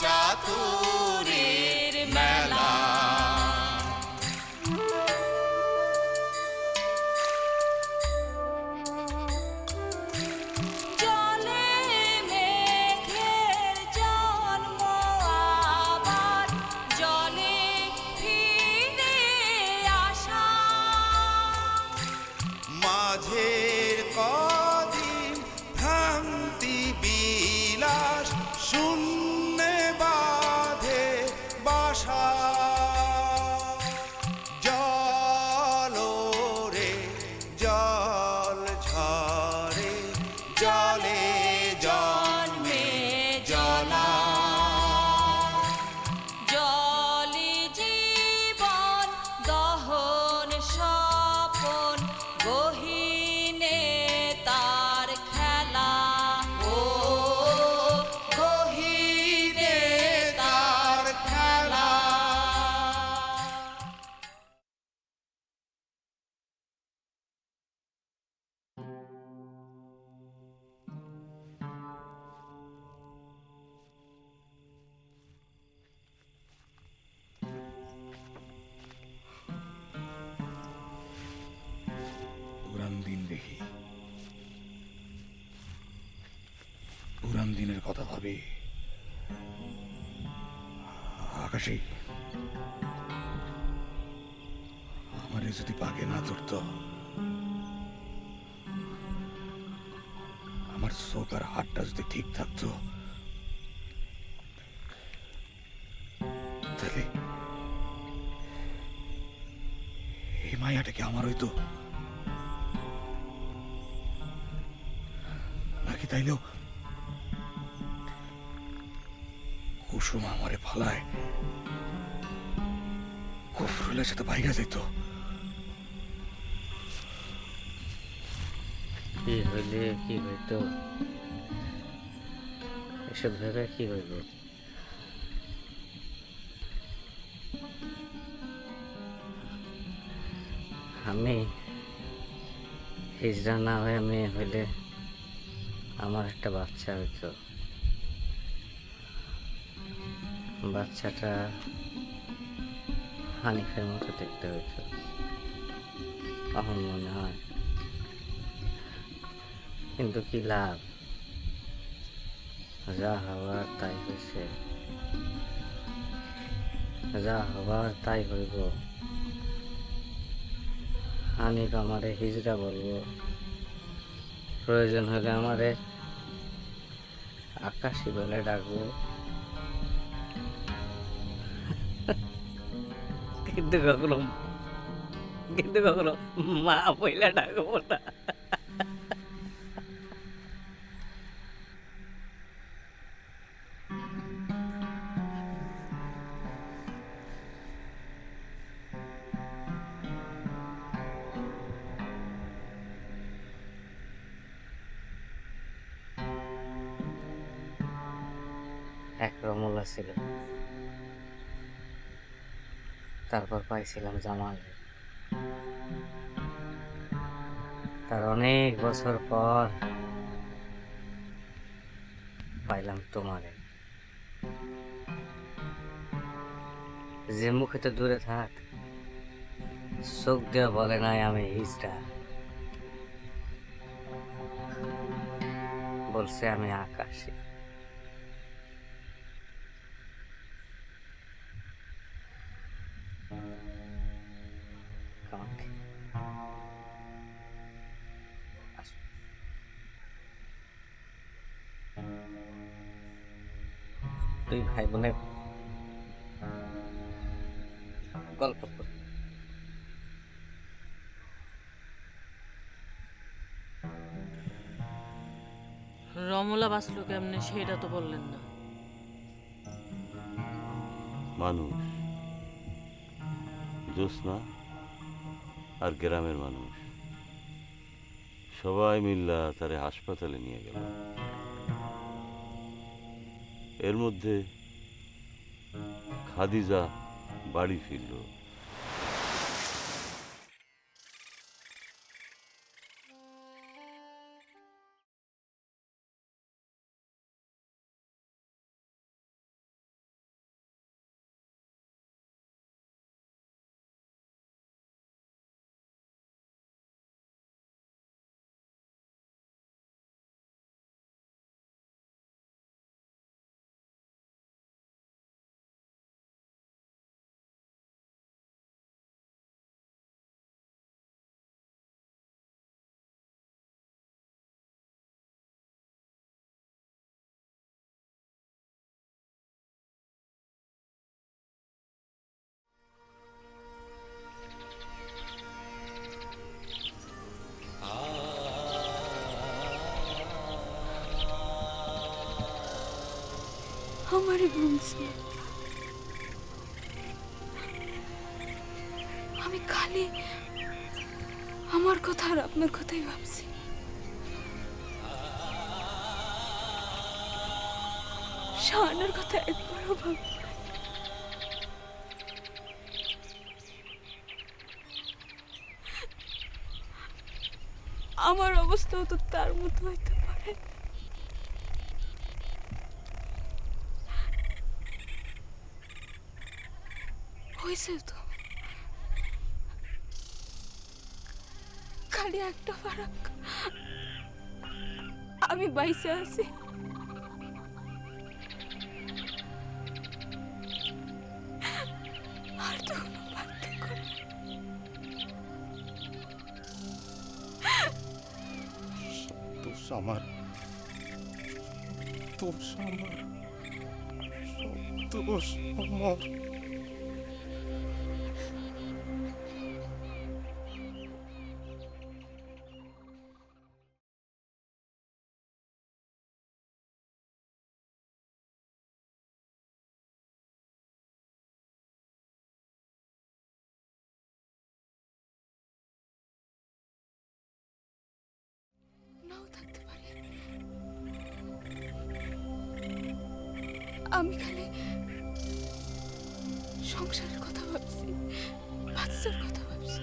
চাতুরীর মেলা। জলে মেঘের জন্ম আবার জলে ফিরে আসা, মাঝের কদিন ভ্রান্তি বিলাস শূন্যে বাঁধে বাসা। জল রে জল ঝরে জলে জন্মে জলা। জলে জীবন দহন স্বপন গহীনে তার খেলা। ও গহীনে তার খেলা। পুরান দিন দেখি, পুরান দিনের কথা ভাবি। আকাশে আমারে যদি পাকে না ধরতো, আমার চোখ আর হাতটা যদি ঠিক থাকতো, তাহলে এই মায়াটা কি আমার হইতো? নাকি তাইলেও কুসুম আমারে ফালায় কফরুলের সাথে বাইরে যেত? কি হইলে কি হইতো, এসব ভেবে কি হইব? আমি হিজড়া না হয়ে মেয়ে হইলে আমার একটা বাচ্চা হইতো। বাচ্চাটা হানিফের মতো দেখতে হইতো। এখন মনে হয়, কিন্তু কি লাভ? যা হওয়ার তাই হয়েছে, যা হওয়ার তাই হইব। হানিফ আমারে হিজড়া বলবো, প্রয়োজন হলে আমারে আকাশি বলে ডাকবো, কিন্তু কখনো মা বইলা ডাকবো না। এক রমলা ছিল, তারপর পাইছিলাম জামাল। তার অনেক বছর পর পাইলাম তোমারে। যে মুখে তো দূরে থাক, চোখ দিয়ে বলে নাই আমি হিজড়া, বলছে আমি আকাশী। কামাকে আসো। দুই ভাই বোনে গল্প করি। রমলা বাঁচলো কেমনে সেটা তো বললেন না। মানুষ, জ্যোৎস্না আর গ্রামের মানুষ সবাই মিল্লা তারে হাসপাতালে নিয়ে গেল। এর মধ্যে খাদিজা বাড়ি ফিরল। আমারই ঘুমছে। আমি খালি আমার কথা আর আপনার কথাই ভাবছি। শাহানার কথা একবারও ভাবছি না। আমার অবস্থাও তো তার মতো হইতে পারে। হয়েছে তো, খালি একটা ফারাক, আমি বাইসে আছি। আর তো কোনো পার্থক্য নেই। দোষ আমার, দোষ আমার, সব দোষ আমার। নাও থাকতে পারি। আমি খালি সংসারের কথা ভাবছি, বাচ্চার কথা ভাবছি।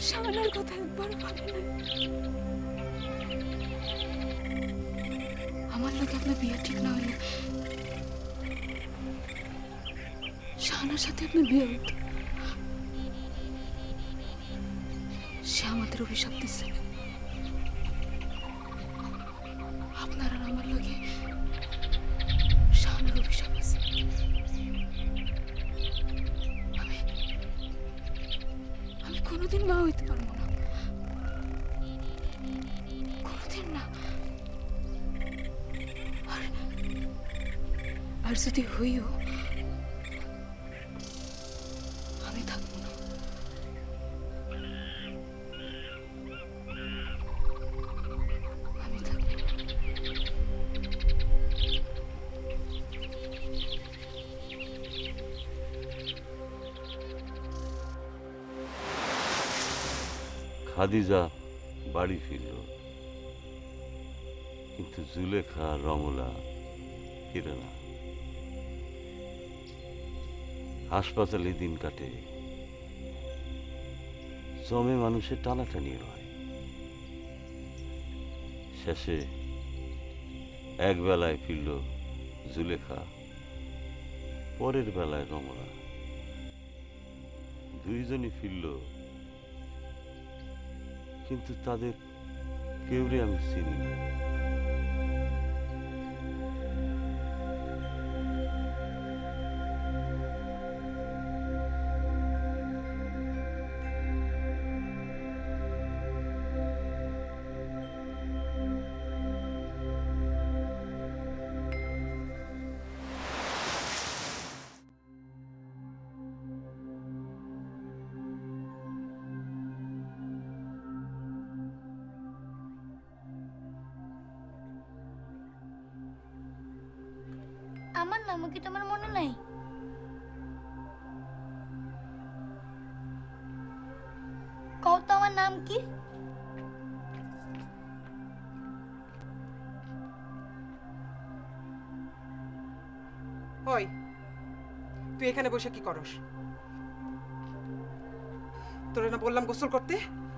শাহানার কথা একবার ভাবি না। আমার লোকে আপনার বিয়ে ঠিক না হলে শাহানার সাথে আপনার বিয়ে হতো। সে আমাদের অভিশাপ দিচ্ছে। আপনার আর আমার লগে শাহানার অভিশাপ আছে। আমি আমি কোনোদিন মা হইতে পারবো না, কোনোদিন না। আর আর যদি হইও আমি থাকবো না। আমি থাকবো না। খাদিজা বাড়ি ফিরল, কিন্তু জুলেখা আর রমলা ফিরে না। হাসপাতালে দিন কাটে, জমে মানুষের টানাটানি হয়। শেষে এক বেলায় ফিরল জুলেখা, পরের বেলায় রমলা। দুইজনই ফিরল, কিন্তু তাদের কেউরে আমি চিনি না। আমার নামও কি তোমার মনে নাই? কও তো আমার নাম কি? ওই, তুই এখানে বসে কি করস? তোরে না বললাম গোসল করতে?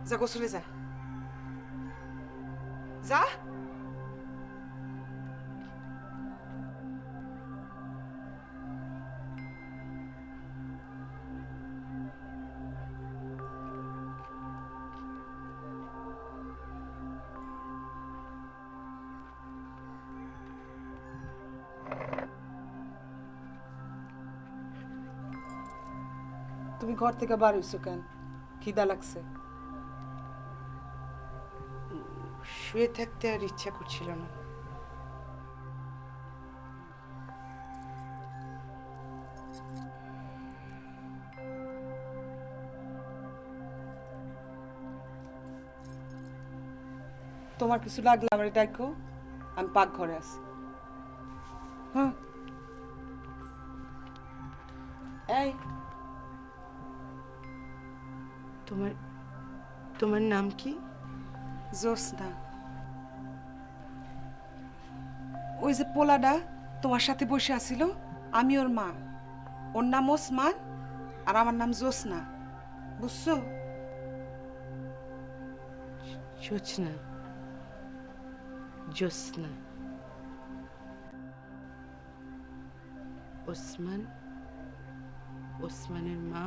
যা গোসলে যা, যা। তুমি ঘর থেকে বার হইছো কেন? খিদা লাগছে? শুয়ে থাকতে আর ইচ্ছা করছিল না। তোমার কিছু লাগলে আমার ডাকো, আমি পাকঘরে আছি। হ্যাঁ এই তোমার তোমার নাম কি? জোসনা। ওই যে পোলাডা তোমার সাথে বসে আছিল, আমি ওর মা। ওর নাম ওসমান আর আমার নাম জোসনা, বুঝছো? জোৎস্না। জোৎস্না। ওসমান, ওসমানের মা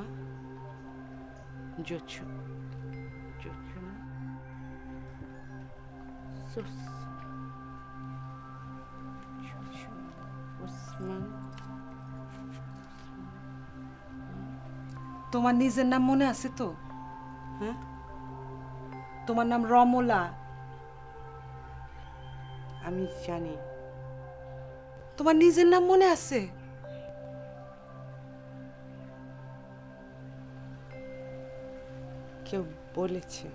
জোছু। জোছু না? জোছু, ওসমান। তোমার নিজের নাম মনে আছে তো? হ্যাঁ, তোমার নাম রমলা। আমি জানি। তোমার নিজের নাম মনে আছে? কেউ বলেছে।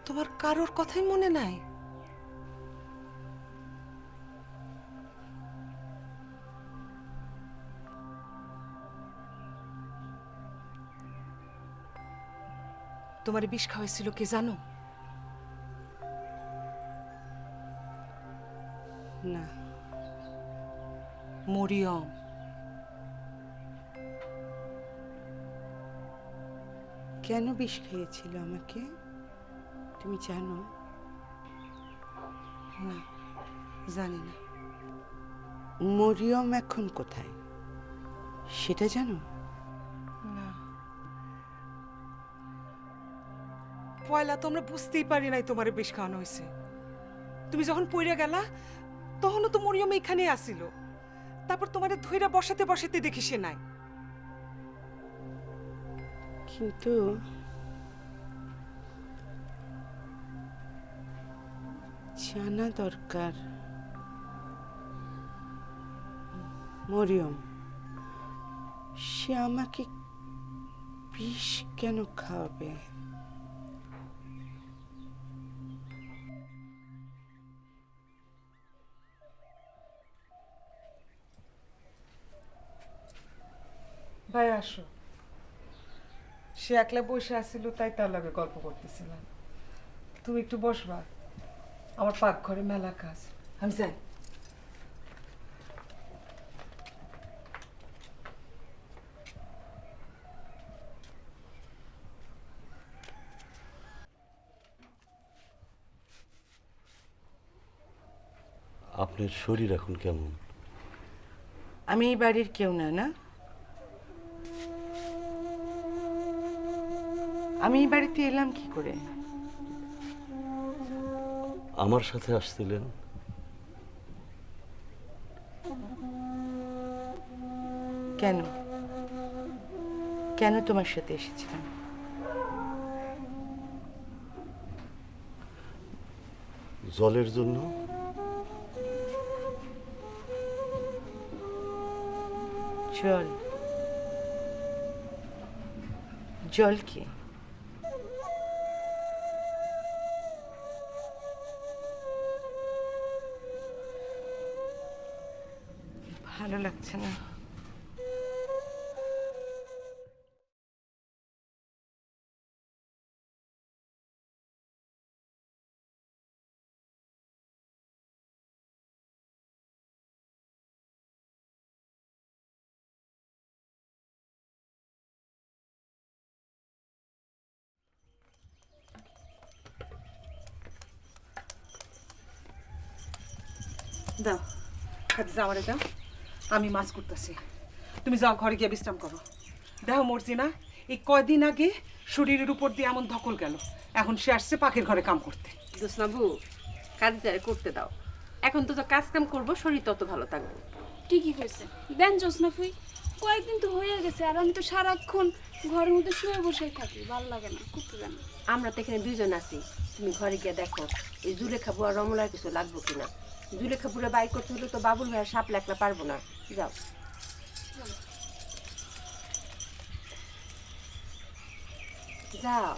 তোমার কারোর কথাই মনে নাই? তোমার বিষ খাওয়াইছিল কে জানো? না। মরিয়ম। কেন বিষ খাইয়েছিল আমাকে তুমি জানো? না, জানি না। মরিয়ম এখন কোথায় সেটা জানো? না, পয়লা তোমরা বুঝতেই পারি নাই তোমার বিষ খাওয়ানো হয়েছে। তুমি যখন পইরা গেলা তখনও তো মরিয়ম এখানে আসিল। তারপর তোমারে ধইরা বসাতে বসাতে দেখি সে নাই। কিন্তু জানা দরকার মরিয়ম সে আমাকে বিষ কেন খাওয়াবে? ভাই আসো। সে একলা বসে আসিল তাই তার লগে গল্প করতেছিলাম। তুমি একটু বসবা, আমার পাকঘরে মেলা কাজ। আমি যাই। আপনার শরীর এখন কেমন? আমি এই বাড়ির কেউ না। না, আমি এই বাড়িতে এলাম কি করে? আমার সাথে আসছিলেন। কেন কেন তোমার সাথে এসেছিলাম? জলের জন্য। জল? জল কি? ভালো লাগছে না। দাও, খাদিজা আমারে দাও। আমি মাছ করতেছি, তুমি যাও ঘরে গিয়ে বিশ্রাম করো। দেখো মর্জিনা, এই কয়দিন আগে শরীরের উপর দিয়ে এমন ধকল গেল, এখন সে আসছে পাখির ঘরে কাম করতে। জোসনাবু, কাজ যায় করতে দাও। এখন তো কাজ কাম করবো, শরীর তত ভালো থাকবে। ঠিকই কইছে। দেন জোসনা ফুই, কয়েকদিন তো হয়ে গেছে আর আমি তো সারাক্ষণ ঘরের মধ্যে শুয়ে বসেই থাকি, ভালো লাগে না, করতে জানি। আমরা তো এখানে দুইজন আছি, তুমি ঘরে গিয়ে দেখো এই জুলেখা বুয়া রমলার কিছু লাগবে কিনা। জুলেখা বুড়ে বাই করতে হলে তো বাবুল ভাইয়া সাপ লেখলা পারবো না। যাও। যাও।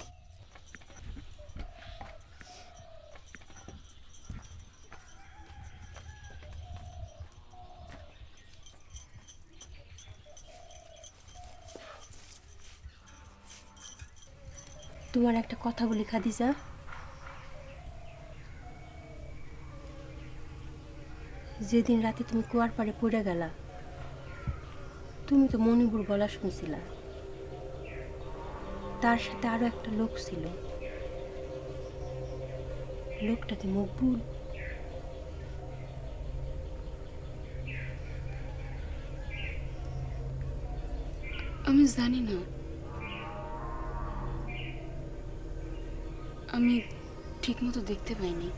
তোমার একটা কথা বলি খাদিজা, যেদিন রাতে তুমি কুয়ার পাড়ে পড়ে গেলা, তুমি তো মনিবুর গলা শুনছিলা, তার সাথে আরো একটা লোক ছিল, লোকটাকে মকবুল। আমি জানি না, আমি ঠিক মতো দেখতে পাইনি।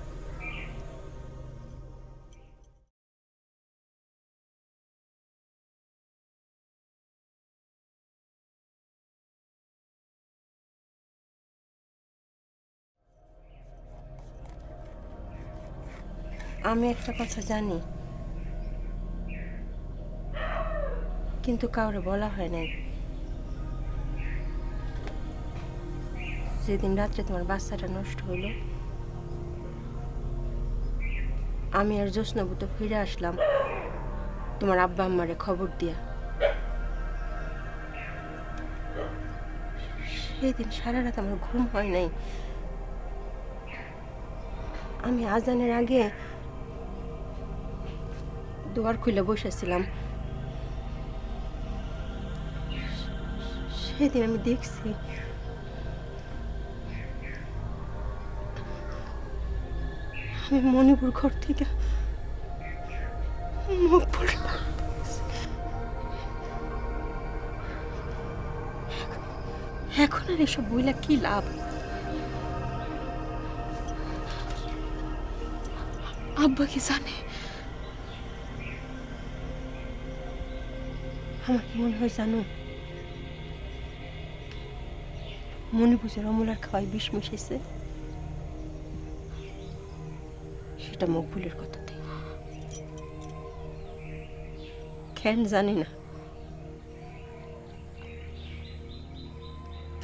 আমি একটা কথা জানি, কিন্তু কাউরে বলা হয় নাই। যেদিন রাত্রে তোমার বাচ্চাটা নষ্ট হলো, আমি আর জ্যোৎস্নাবু তো ফিরে আসলাম তোমার আব্বা আম্মারে খবর দিয়া। সেদিন সারা রাত আমার ঘুম হয় নাই। আমি আজানের আগে দুয়ার খুলে বসেছিলাম। সেদিন আমি দেখছি আমি মণিপুর ঘর থেকে মকবুল এখন আর এসব বইলা কি লাভ? আব্বা কি জানে? আমার কি মনে হয় জানো, মণিপুজের অমলার খাওয়াই বিষ মিশাইছে, সেটা মকবুলের কথাতে। কেন জানি না,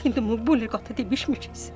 কিন্তু মকবুলের কথাতে বিষ মিশাইছে।